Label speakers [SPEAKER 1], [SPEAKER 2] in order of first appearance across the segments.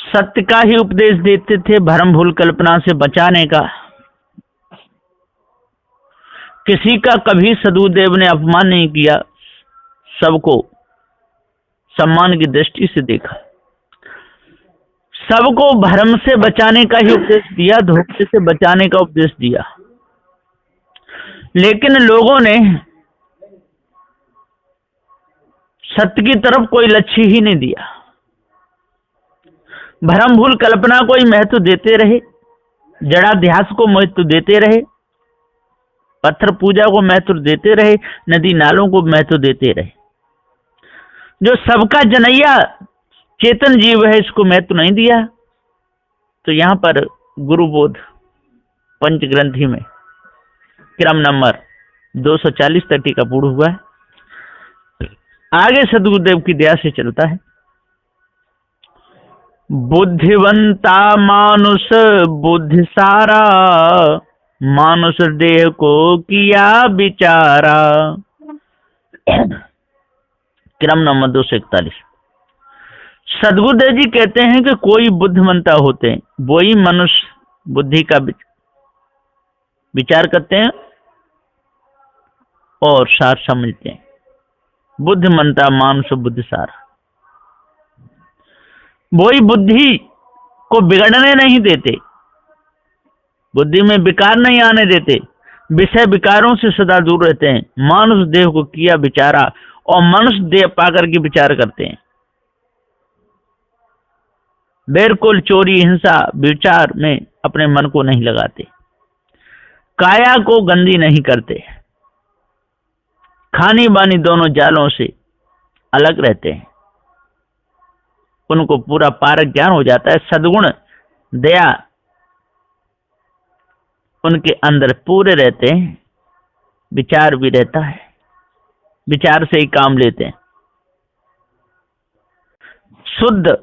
[SPEAKER 1] सत्य का ही उपदेश देते थे, भ्रम भूल कल्पना से बचाने का। किसी का कभी सदगुरुदेव ने अपमान नहीं किया, सबको सम्मान की दृष्टि से देखा। सबको भ्रम से बचाने का ही उपदेश दिया, धोखे से बचाने का उपदेश दिया। लेकिन लोगों ने सत्य की तरफ कोई लक्ष्य ही नहीं दिया। भ्रम भूल कल्पना को ही महत्व देते रहे, जड़ाध्यास को महत्व देते रहे, पत्थर पूजा को महत्व देते रहे, नदी नालों को महत्व देते रहे। जो सबका जनैया चेतन जीव है, इसको महत्व नहीं दिया। तो यहां पर गुरुबोध पंच ग्रंथि में क्रम नंबर 240 तक टीका पूर्ण हुआ है। आगे सदगुरुदेव की दया से चलता है। बुद्धिवंता मानुष बुद्धि सारा, मानुष देह को किया विचारा। क्रम नंबर 241। सदगुरुदेव जी कहते हैं कि कोई बुद्धिमंता होते हैं, वो ही मनुष्य बुद्धि का विचार करते हैं और सार समझते हैं। बुद्धिमंता मानुष बुद्धि सारा, वो ही बुद्धि को बिगड़ने नहीं देते, बुद्धि में विकार नहीं आने देते, विषय विकारों से सदा दूर रहते हैं। मानुष देह को किया विचारा, और मनुष्य देह पाकर के विचार करते हैं। बिल्कुल चोरी हिंसा विचार में अपने मन को नहीं लगाते, काया को गंदी नहीं करते, खानी बानी दोनों जालों से अलग रहते हैं। उनको पूरा पारक ज्ञान हो जाता है। सद्गुण दया उनके अंदर पूरे रहते हैं, विचार भी रहता है, विचार से ही काम लेते हैं। शुद्ध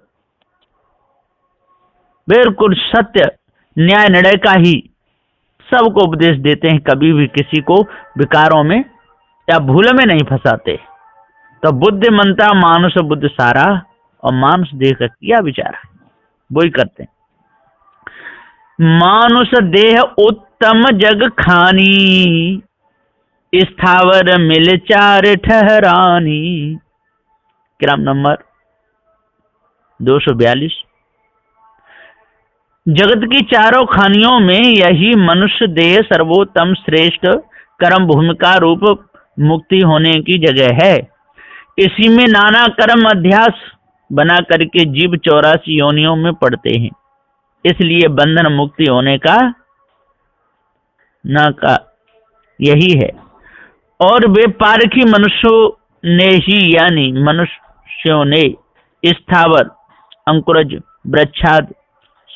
[SPEAKER 1] बिल्कुल सत्य न्याय निर्णय का ही सबको उपदेश देते हैं, कभी भी किसी को विकारों में या भूल में नहीं फंसाते। तो बुद्धिमंता मानुष बुद्धि सारा, और मानुष देह का किया विचारा, वही करते हैं। मानुष देह उत्तम जग खानी, स्थावर मिल चार ठहरानी। क्रम नंबर 242। जगत की चारों खानियों में यही मनुष्य देह सर्वोत्तम श्रेष्ठ कर्म भूमिका रूप मुक्ति होने की जगह है। इसी में नाना कर्म अध्यास बना करके जीव 84 योनियों में पड़ते हैं। इसलिए बंधन मुक्ति होने का ना का यही है। और वे पारखी मनुष्यों ने ही, यानी मनुष्यों ने स्थावर अंकुरज वृक्षाद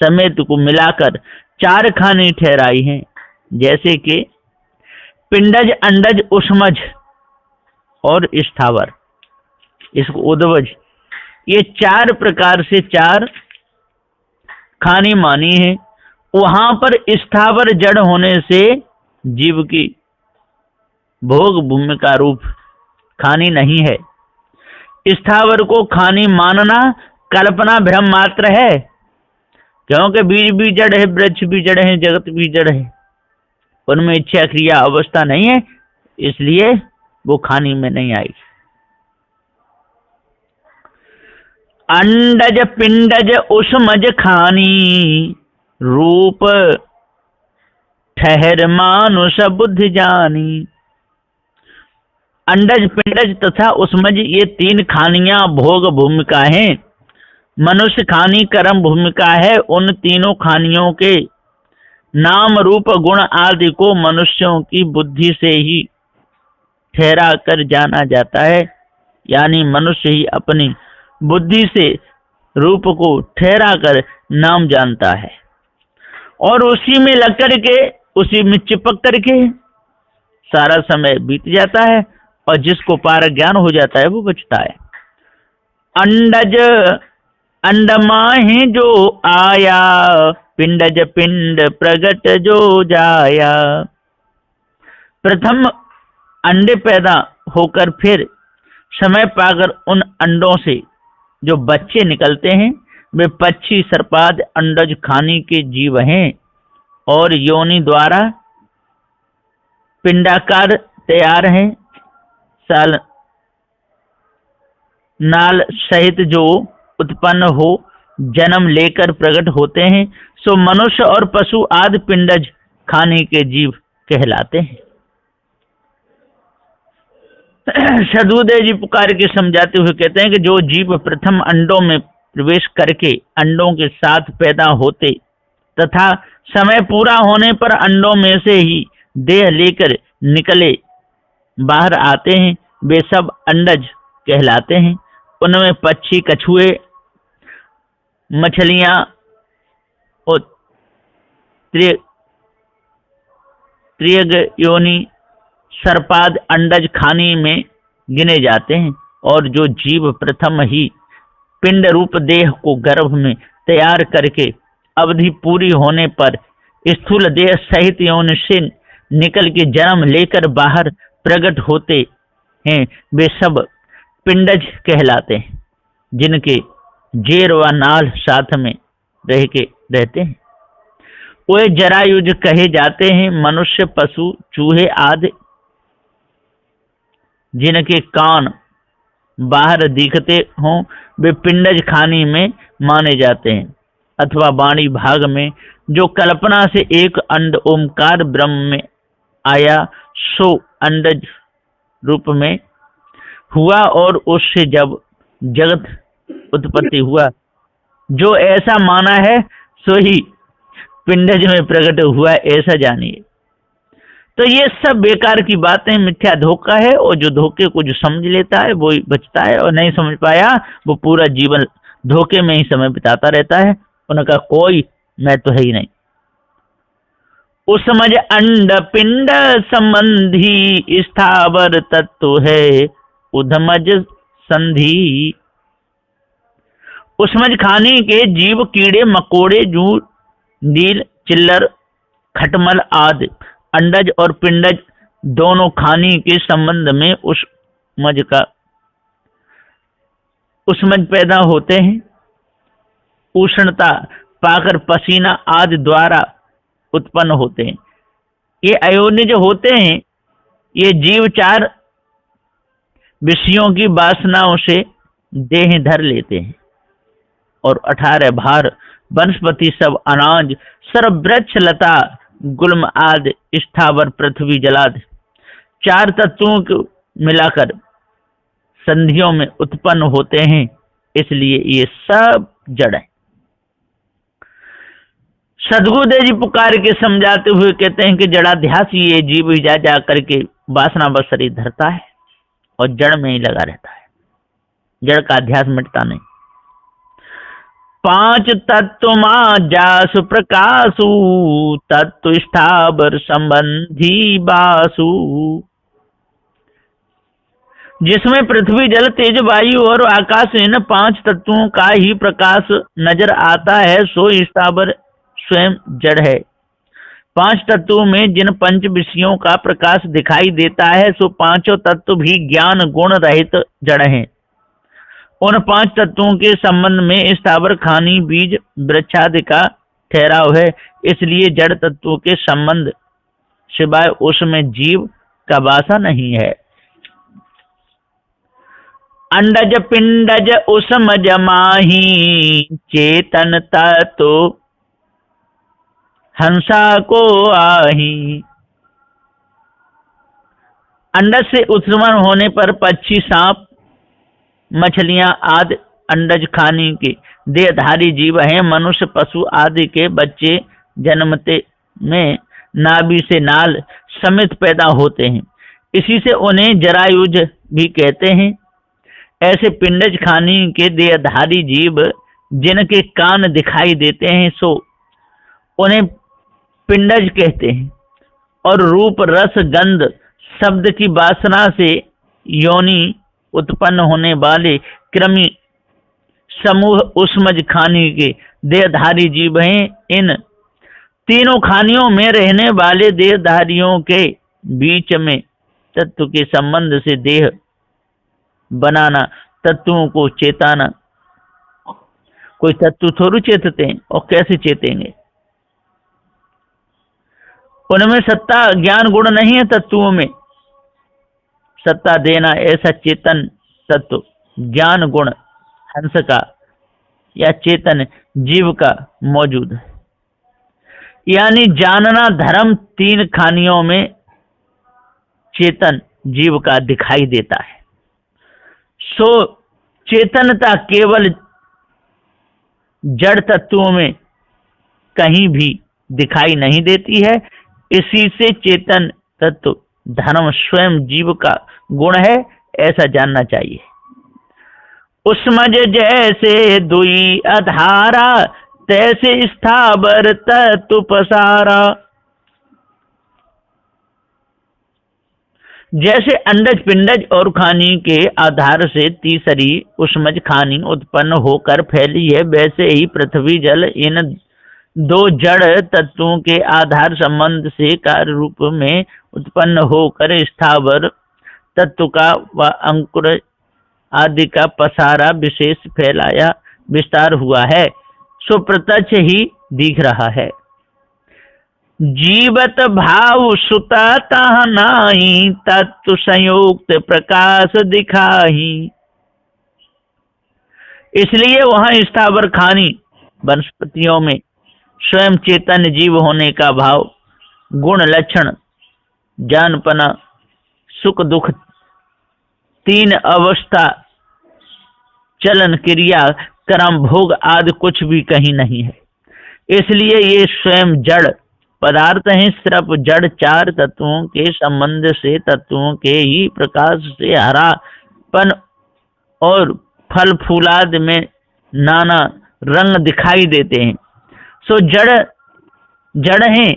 [SPEAKER 1] समेत को मिलाकर 4 खाने ठहराई हैं, जैसे कि पिंडज अंडज उष्मज और स्थावर, इसको उद्वज, ये 4 प्रकार से 4 खानी मानी है। वहां पर स्थावर जड़ होने से जीव की भोग भूमिका रूप खानी नहीं है। स्थावर को खानी मानना कल्पना भ्रम मात्र है, क्योंकि बीज भी जड़ है, वृक्ष भी जड़ है, जगत भी जड़ है, उनमें इच्छा क्रिया अवस्था नहीं है, इसलिए वो खानी में नहीं आई। अंडज पिंडज उष्मज खानी, रूप ठहर मानुष बुद्धि जानी। अंडज पिंडज तथा उष्मज ये 3 खानियां भोग भूमिका हैं। मनुष्य खानी कर्म भूमिका है। उन तीनों खानियों के नाम रूप गुण आदि को मनुष्यों की बुद्धि से ही ठहरा कर जाना जाता है, यानी मनुष्य ही अपनी बुद्धि से रूप को ठहरा कर नाम जानता है और उसी में लग कर के, उसी में चिपक करके सारा समय बीत जाता है, और जिसको पार ज्ञान हो जाता है वो बचता है। अंडज अंडमा है जो आया, पिंडज पिंड प्रगट जो जाया। प्रथम अंडे पैदा होकर फिर समय पाकर उन अंडों से जो बच्चे निकलते हैं, वे पक्षी, सर्पाद, अंडज खाने के जीव हैं और योनि द्वारा पिंडाकार तैयार हैं। साल नाल सहित जो उत्पन्न हो जन्म लेकर प्रकट होते हैं, सो मनुष्य और पशु आदि पिंडज खाने के जीव कहलाते हैं। सदगुरुदेव जी पुकार के समझाते हुए कहते हैं कि जो जीव प्रथम अंडों में प्रवेश करके अंडों के साथ पैदा होते तथा समय पूरा होने पर अंडों में से ही देह लेकर निकले बाहर आते हैं, वे सब अंडज कहलाते हैं। उनमें पक्षी, कछुए, मछलियां और त्रियग योनि सर्पाद अंडज खाने में गिने जाते हैं। और जो जीव प्रथम ही पिंड रूप देह को गर्भ में तैयार करके अवधि पूरी होने पर स्थूल देह सहित यौन से निकल के जन्म लेकर बाहर प्रकट होते हैं, वे सब पिंडज कहलाते हैं, जिनके जेर व नाल साथ में रह के रहते हैं। वे जरायुज कहे जाते हैं। मनुष्य, पशु, चूहे आदि जिनके कान बाहर दिखते हों, वे पिंडज खाने में माने जाते हैं। अथवा वाणी भाग में जो कल्पना से एक अंड ओमकार ब्रह्म में आया, सो अंडज रूप में हुआ और उससे जब जगत उत्पत्ति हुआ, जो ऐसा माना है सो ही पिंडज में प्रकट हुआ, ऐसा जानिए। तो ये सब बेकार की बातें, मिथ्या धोखा है। और जो धोखे को जो समझ लेता है वो ही बचता है, और नहीं समझ पाया वो पूरा जीवन धोखे में ही समय बिताता रहता है। उनका कोई महत्व है ही नहीं। उस समझ अंड पिंड संबंधी स्थावर तत्व है उधमज संधि। उसमझ खाने के जीव कीड़े मकोड़े, जू, नील, चिल्लर, खटमल आदि अंडज और पिंडज दोनों खाने के संबंध में उसमझ पैदा होते हैं। उष्णता पाकर पसीना आदि द्वारा उत्पन्न होते हैं। ये अयोनिज होते हैं। ये जीव चार विषयों की वासनाओं से देह धर लेते हैं और 18 भार वनस्पति सब अनाज, सर्व वृक्ष, लता, गुल्म आदि स्थावर, पृथ्वी, जलादि 4 तत्वों को मिलाकर संधियों में उत्पन्न होते हैं। इसलिए ये सब जड़ है। सदगुरुदेव जी पुकार के समझाते हुए कहते हैं कि जड़ाध्यास ये जीव ही जा करके वासना बस शरीर धरता है और जड़ में ही लगा रहता है। जड़ का अध्यास मिटता नहीं। 5 तत्व जासु प्रकाशु तत्व स्थावर संबंधी बासु। जिसमें पृथ्वी, जल, तेज, वायु और आकाश, इन 5 तत्वों का ही प्रकाश नजर आता है, सो स्थावर स्वयं जड़ है। 5 तत्वों में जिन 5 विषयों का प्रकाश दिखाई देता है, सो 5 तत्व भी ज्ञान गुण रहित जड़ हैं। उन 5 तत्वों के संबंध में स्थावर, खानी, बीज, वृक्षादि का ठहराव है। इसलिए जड़ तत्वों के संबंध सिवाय उसमें जीव का वासा नहीं है। अंडज पिंडज उसमज माही चेतन तत्व हंसा को आही। अंडज से उत्पन्न होने पर पक्षी, सांप, मछलियां आदि अंडज खाने के देहधारी जीव हैं। मनुष्य, पशु आदि के बच्चे जन्मते में नाभि से नाल समेत पैदा होते हैं। इसी से उन्हें जरायुज भी कहते हैं। ऐसे पिंडज खाने के देहधारी जीव जिनके कान दिखाई देते हैं, सो उन्हें पिंडज कहते हैं। और रूप, रस, गंध, शब्द की वासना से योनि उत्पन्न होने वाले कृमि समूह उसमझ खाने के देहधारी जीव हैं। इन तीनों खानियों में रहने वाले देहधारियों के बीच में तत्व के संबंध से देह बनाना, तत्वों को चेताना कोई तत्व थोड़ी चेतते हैं, और कैसे चेतेंगे? उनमें सत्ता ज्ञान गुण नहीं है। तत्वों में सत्ता देना ऐसा चेतन तत्व ज्ञान गुण हंस का या चेतन जीव का मौजूद है। यानी जानना धर्म 3 खानियों में चेतन जीव का दिखाई देता है। सो चेतनता केवल जड़ तत्वों में कहीं भी दिखाई नहीं देती है। इसी से चेतन तत्व धर्म स्वयं जीव का गुण है, ऐसा जानना चाहिए। उसमज जैसे दुई अधारा, तैसे स्थावर तत्व पसारा। जैसे अंडज पिंडज और खानी के आधार से तीसरी उसमज खानी उत्पन्न होकर फैली है, वैसे ही पृथ्वी जल इन 2 जड़ तत्वों के आधार संबंध से कार्य रूप में उत्पन्न होकर स्थावर तत्व का व अंकुर आदि का पसारा विशेष फैलाया विस्तार हुआ है, सो प्रत्यक्ष ही दिख रहा है। जीवत भाव सुता तह नाहि, तत्व संयुक्त प्रकाश दिखाही। इसलिए वहां स्थावर खानी वनस्पतियों में स्वयं चेतन जीव होने का भाव, गुण लक्षण, जानपना, सुख दुख, 3 अवस्था, चलन क्रिया, कर्म भोग आदि कुछ भी कहीं नहीं है। इसलिए ये स्वयं जड़ पदार्थ हैं। सिर्फ जड़ 4 तत्वों के संबंध से तत्वों के ही प्रकाश से हरापन और फल फूलादि में नाना रंग दिखाई देते हैं। सो जड़ जड़ है,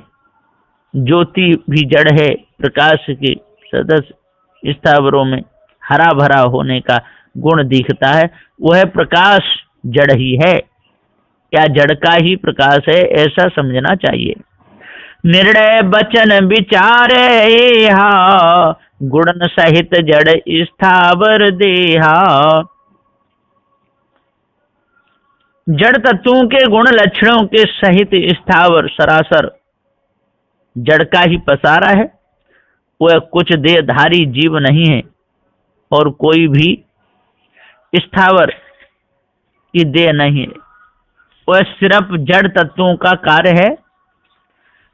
[SPEAKER 1] ज्योति भी जड़ है। प्रकाश के सदस्य स्थावरों में हरा भरा होने का गुण दिखता है, वह प्रकाश जड़ ही है या जड़ का ही प्रकाश है, ऐसा समझना चाहिए। निर्णय वचन विचार गुण सहित जड़ स्थावर देहा। जड़ तत्वों के गुण लक्षणों के सहित स्थावर सरासर जड़ का ही पसारा है। वह कुछ देहधारी जीव नहीं है और कोई भी स्थावर की देह नहीं है। वह सिर्फ जड़ तत्वों का कार्य है।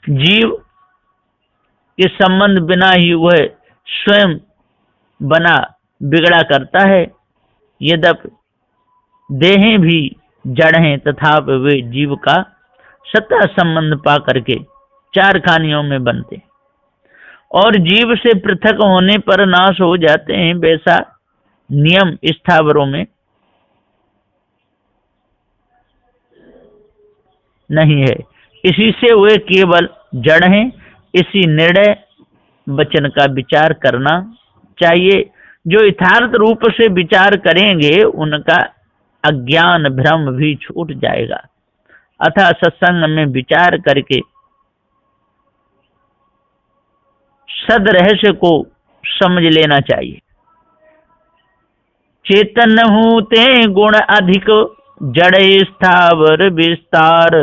[SPEAKER 1] जीव के संबंध बिना ही वह स्वयं बना बिगड़ा करता है। यद्यपि देहें भी जड़ हैं, तथापि वे जीव का सत्ता संबंध पा करके 4 खानियों में बनते और जीव से पृथक होने पर नाश हो जाते हैं। वैसा नियम स्थावरों में नहीं है। इसी से वे केवल जड़ हैं। इसी निर्णय वचन का विचार करना चाहिए। जो यथार्थ रूप से विचार करेंगे उनका अज्ञान भ्रम भी छूट जाएगा। अतः सत्संग में विचार करके सद रहस्य को समझ लेना चाहिए। चेतन होते गुण अधिक, जड़ स्थावर विस्तार।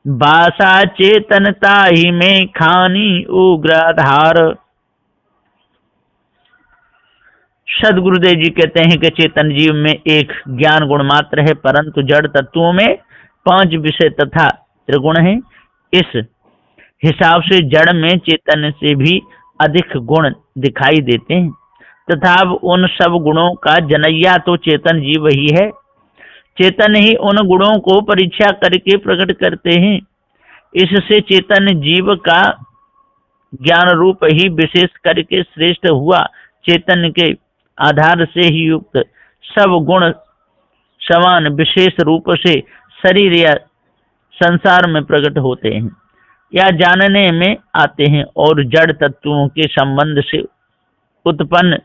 [SPEAKER 1] बासा चेतनता ही में खानी उग्राधार। सदगुरुदेव जी कहते हैं कि चेतन जीव में एक ज्ञान गुण मात्र है, परंतु जड़ तत्वों में 5 विषय तथा त्रिगुण हैं। इस हिसाब से जड़ में चेतन से भी अधिक गुण दिखाई देते हैं, तथा उन सब गुणों का जनैया तो चेतन जीव ही है। चेतन ही उन गुणों को परीक्षा करके प्रकट करते हैं। इससे चेतन जीव का ज्ञान रूप ही विशेष करके श्रेष्ठ हुआ। चेतन के आधार से ही युक्त सब गुण समान विशेष रूप से शरीर या संसार में प्रकट होते हैं या जानने में आते हैं, और जड़ तत्वों के संबंध से उत्पन्न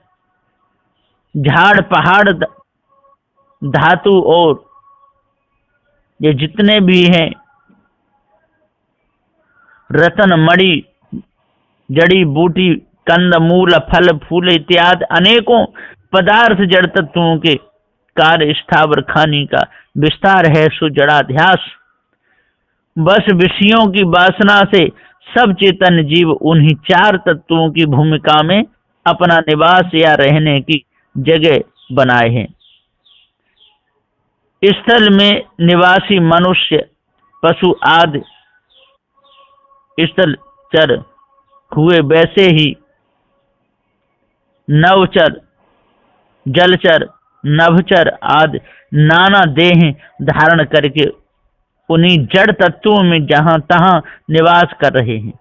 [SPEAKER 1] झाड़ पहाड़ धातु और ये जितने भी हैं रतन मणि जड़ी बूटी कंद मूल फल फूल इत्यादि अनेकों पदार्थ जड़ तत्वों के कार्य स्थावर खानी का विस्तार है सो जड़ाध्यास। बस विषयों की वासना से सब चेतन जीव उन्हीं चार तत्वों की भूमिका में अपना निवास या रहने की जगह बनाए हैं। स्थल में निवासी मनुष्य, पशु आदि स्थल चर हुए, वैसे ही नवचर, जलचर, नभचर आदि नाना देह धारण करके उन्हीं जड़ तत्वों में जहां तहां निवास कर रहे हैं।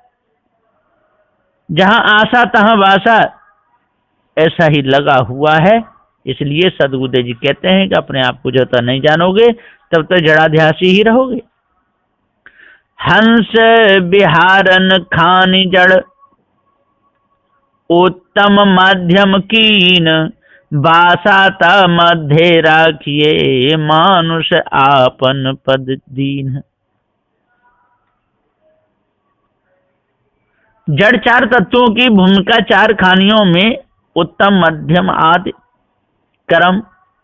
[SPEAKER 1] जहां आशा तहां वासा, ऐसा ही लगा हुआ है। इसलिए सद्गुरुदेव जी कहते हैं कि अपने आप को जब तक नहीं जानोगे तब तक जड़ाध्यासी ही रहोगे। हंस विहारन खानि जड़, उत्तम मध्यम कीन, बासाता मध्य राखिए, मानुष आपन पद दीन। जड़ चार तत्वों की भूमिका चार खानियों में उत्तम मध्यम आदि कर्म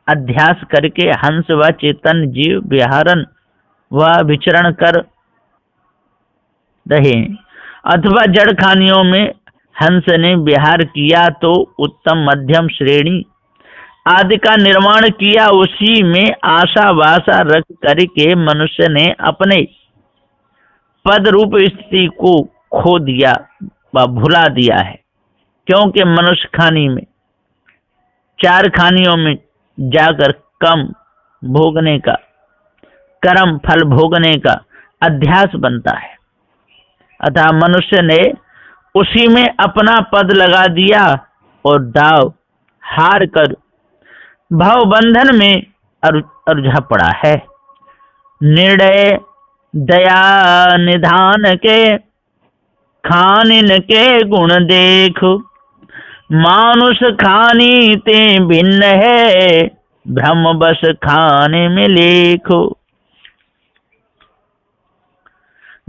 [SPEAKER 1] अध्यास करके हंस व चेतन जीव विहारन व विचरण कर रहे हैं। अथवा जड़ खानियों में हंस ने विहार किया तो उत्तम मध्यम श्रेणी आदि का निर्माण किया, उसी में आशा वासा रख करके मनुष्य ने अपने पद रूप स्थिति को खो दिया व भुला दिया है। क्योंकि मनुष्य खानी में चार खानियों में जाकर कम भोगने का, कर्म फल भोगने का अध्यास बनता है। अतः मनुष्य ने उसी में अपना पद लगा दिया और दाव हार कर भाव बंधन में उलझा पड़ा है। निर्णय दया निधान के, खानिन के गुण देखो, मानुष खानी ते भिन्न है, भ्रम बस खाने में लेखो।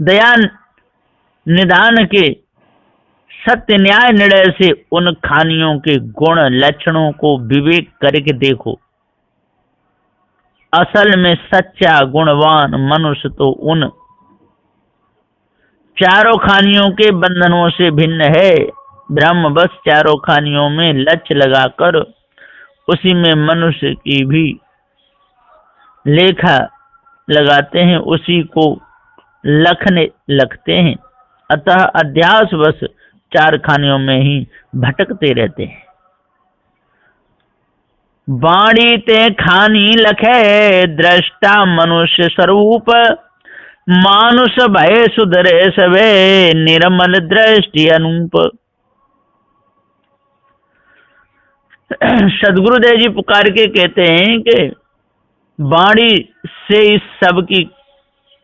[SPEAKER 1] दया निदान के सत्य न्याय निर्णय से उन खानियों के गुण लक्षणों को विवेक करके देखो। असल में सच्चा गुणवान मनुष्य तो उन चारों खानियों के बंधनों से भिन्न है। ब्रह्म बस चारों खानियों में लक्ष्य लगाकर उसी में मनुष्य की भी लेखा लगाते हैं, उसी को लखने लगते हैं। अतः अध्यास बस चार खानियों में ही भटकते रहते हैं। बाणी ते खानी लखे, दृष्टा मनुष्य स्वरूप, मानुष भय सुधरे सवे, निर्मल दृष्टि अनूप। सदगुरुदेव जी पुकार के कहते हैं कि बाणी से इस सब की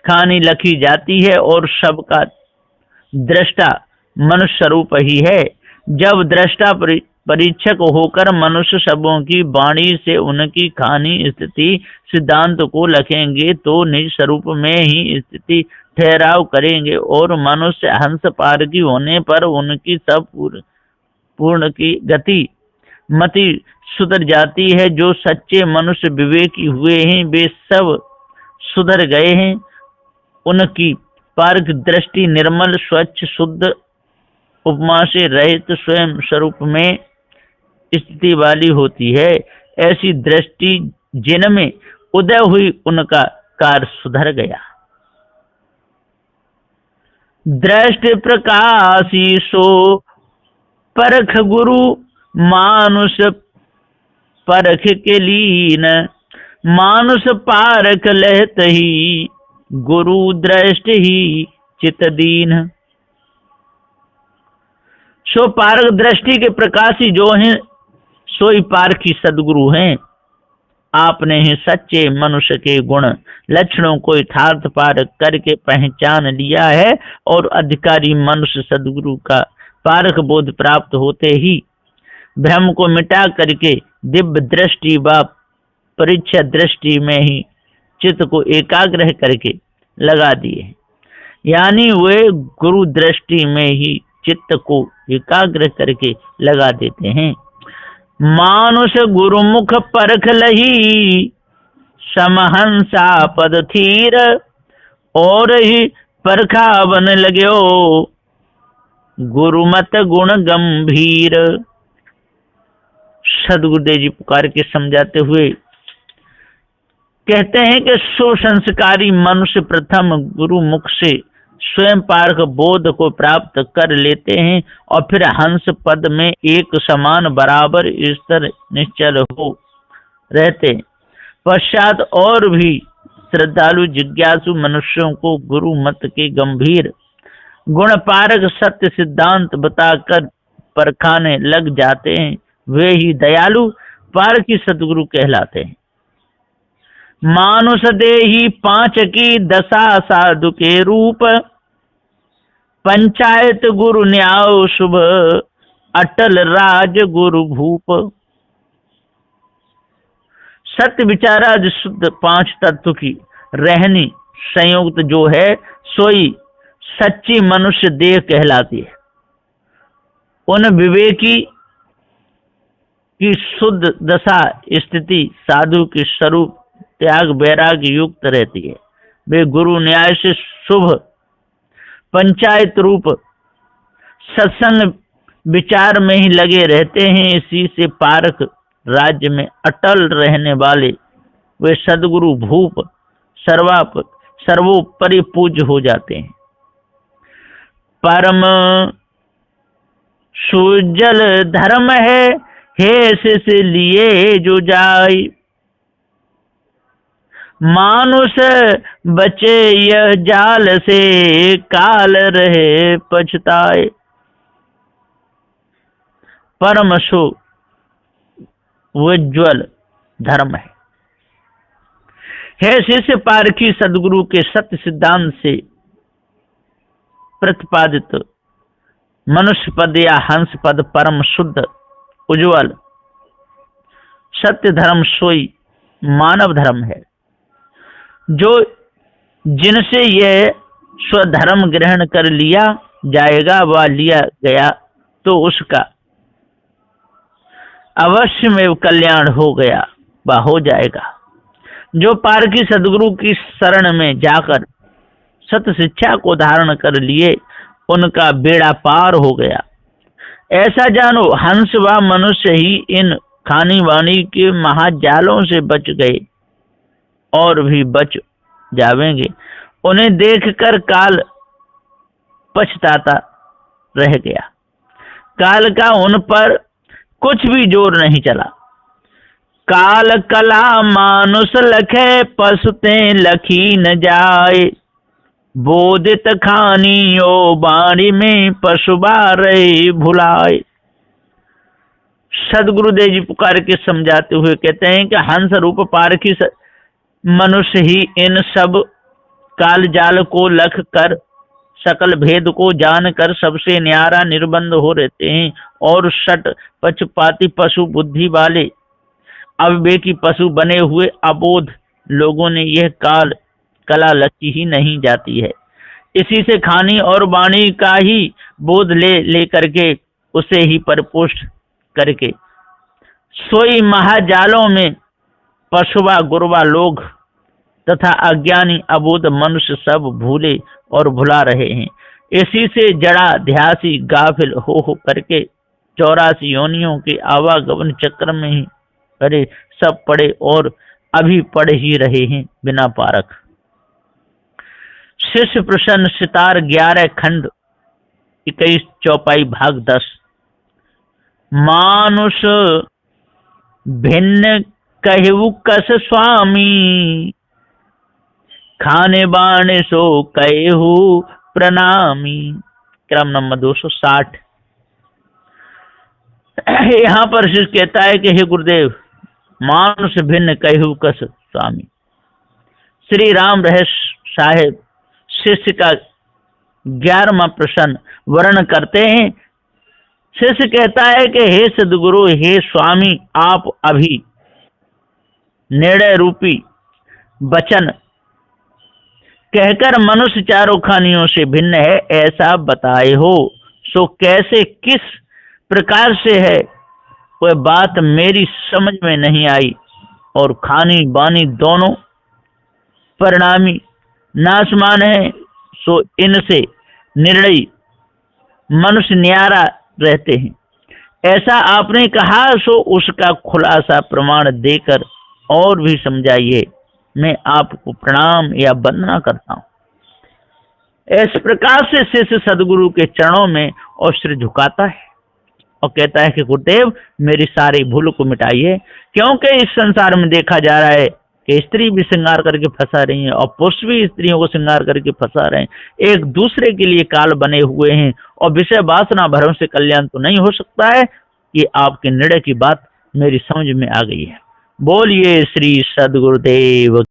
[SPEAKER 1] खानी लखी जाती है और सब का दृष्टा मनुष्य स्वरूप ही है। जब दृष्टा परीक्षक होकर मनुष्य सबों की वाणी से उनकी खानी स्थिति सिद्धांत को लखेंगे तो निज स्वरूप में ही स्थिति ठहराव करेंगे और मनुष्य हंस पारगी होने पर उनकी सब पूर्ण की गति मति सुधर जाती है। जो सच्चे मनुष्य विवेकी हुए हैं वे सब सुधर गए हैं। उनकी पारग दृष्टि निर्मल स्वच्छ शुद्ध उपमा से रहित स्वयं स्वरूप में स्थिति वाली होती है। ऐसी दृष्टि जिनमें उदय हुई उनका कार्य सुधर गया। दृष्टि प्रकाशी सो परख गुरु, मानुष परख के लीन, मानुष पारख लहत ही, गुरु दृष्टि ही चित दीन। सो पारक दृष्टि के प्रकाशी जो हैं सोई पारखी सदगुरु हैं। आपने ही सच्चे मनुष्य के गुण लक्षणों को यथार्थ पारक करके पहचान लिया है और अधिकारी मनुष्य सदगुरु का पारक बोध प्राप्त होते ही भ्रम को मिटा करके दिव्य दृष्टि व परीक्षा दृष्टि में ही चित्त को एकाग्र करके लगा दिए। यानी वे गुरु दृष्टि में ही चित्त को एकाग्र करके लगा देते हैं। मानुष गुरुमुख परख लही, समहंसा पद थीर, और ही परखा बन लगयो, गुरुमत गुण गंभीर। सदगुरुदेव जी पुकार के समझाते हुए कहते हैं कि सुसंस्कारी मनुष्य प्रथम गुरु मुख से स्वयं पारक बोध को प्राप्त कर लेते हैं और फिर हंस पद में एक समान बराबर स्तर निश्चल हो रहते हैं। पश्चात और भी श्रद्धालु जिज्ञासु मनुष्यों को गुरु मत के गंभीर गुण पारक सत्य सिद्धांत बताकर परखाने लग जाते हैं। वे ही दयालु पारखी सदगुरु कहलाते हैं। मानुष देही पांच की दशा साधु के रूप, पंचायत गुरु न्याय शुभ, अटल राज गुरु भूप। सत्य विचाराज शुद्ध पांच तत्व की रहनी संयुक्त जो है सोई सच्ची मनुष्य देह कहलाती है। उन विवेकी की शुद्ध दशा स्थिति साधु की स्वरूप त्याग वैराग्य युक्त रहती है। वे गुरु न्याय से शुभ पंचायत रूप सत्संग विचार में ही लगे रहते हैं। इसी से पारक राज्य में अटल रहने वाले वे सदगुरु भूप सर्वोपरि पूज्य हो जाते हैं। परम सुजल धर्म है, शिष लिए जो जाय, मानुष बचे यह जाल से, काल रहे पछताए। परम सु उज्ज्वल धर्म है शिष्य पारखी सदगुरु के सत्य सिद्धांत से प्रतिपादित मनुष्य पद या हंस पद परम शुद्ध उज्ज्वल सत्य धर्म सोई मानव धर्म है। जो जिनसे यह स्वधर्म ग्रहण कर लिया जाएगा व लिया गया तो उसका अवश्य में कल्याण हो गया व हो जाएगा। जो पारखी सदगुरु की शरण में जाकर सत्य शिक्षा को धारण कर लिए उनका बेड़ा पार हो गया। ऐसा जानो हंस व मनुष्य ही इन खानी वाणी के महाजालों से बच गए और भी बच जावेंगे। उन्हें देखकर काल पछताता रह गया। काल का उन पर कुछ भी जोर नहीं चला। काल कला मानुष लखे, पसुते लखी न जाए, बोधित खानियो बाणी में पशुबा रहे भुलाए। सदगुरुदेव जी पुकार के समझाते हुए कहते हैं कि हंस रूप पारखी मनुष्य ही इन सब काल जाल को लख कर सकल भेद को जानकर सबसे न्यारा निर्बंध हो रहते हैं और सट पक्षपाती पशु बुद्धि वाले अविवेकी पशु बने हुए अबोध लोगों ने यह काल कला लची ही नहीं जाती है। इसी से खानी और वाणी का ही बोध ले करके उसे ही परिपुष्ट करके सोई महाजालों में पशुवा गुरुवा लोग तथा अज्ञानी अबोध मनुष्य सब भूले और भुला रहे हैं। इसी से जड़ा ध्यासी गाफिल हो करके 84 योनियों के आवागमन चक्र में ही अरे सब पड़े और अभी पढ़ ही रहे हैं बिना पारक। शिष्य प्रसन्न सितार 11 खंड 21 चौपाई भाग 10। मानुष भिन्न कहु कस स्वामी, खाने बाणे सो कहु प्रणामी। क्रम नंबर 260। यहाँ पर शिष्य कहता है कि हे गुरुदेव, मानुष भिन्न कहु कस स्वामी। श्री राम रहस्य साहेब शिष्य का 11वां प्रश्न वर्णन करते हैं। शिष्य कहता है कि हे सदगुरु, हे स्वामी, आप अभी निर्णय रूपी वचन कहकर मनुष्य चारों खानियों से भिन्न है ऐसा बताए हो। सो कैसे किस प्रकार से है वह बात मेरी समझ में नहीं आई। और खानी बानी दोनों परिणामी नाशमान है, सो इनसे निर्णयी मनुष्य न्यारा रहते हैं। ऐसा आपने कहा, सो उसका खुलासा प्रमाण देकर और भी समझाइए। मैं आपको प्रणाम या वंदना करता हूँ। इस प्रकार से शिष्य सदगुरु के चरणों में और सिर झुकाता है और कहता है कि गुरुदेव, मेरी सारी भूल को मिटाइए, क्योंकि इस संसार में देखा जा रहा है कि स्त्री भी श्रृंगार करके फंसा रही है और पुरुष भी स्त्रियों को श्रृंगार करके फंसा रहे हैं। एक दूसरे के लिए काल बने हुए हैं और विषय वासना भरम से कल्याण तो नहीं हो सकता है। ये आपके निर्णय की बात मेरी समझ में आ गई है। बोलिए श्री सदगुरुदेव।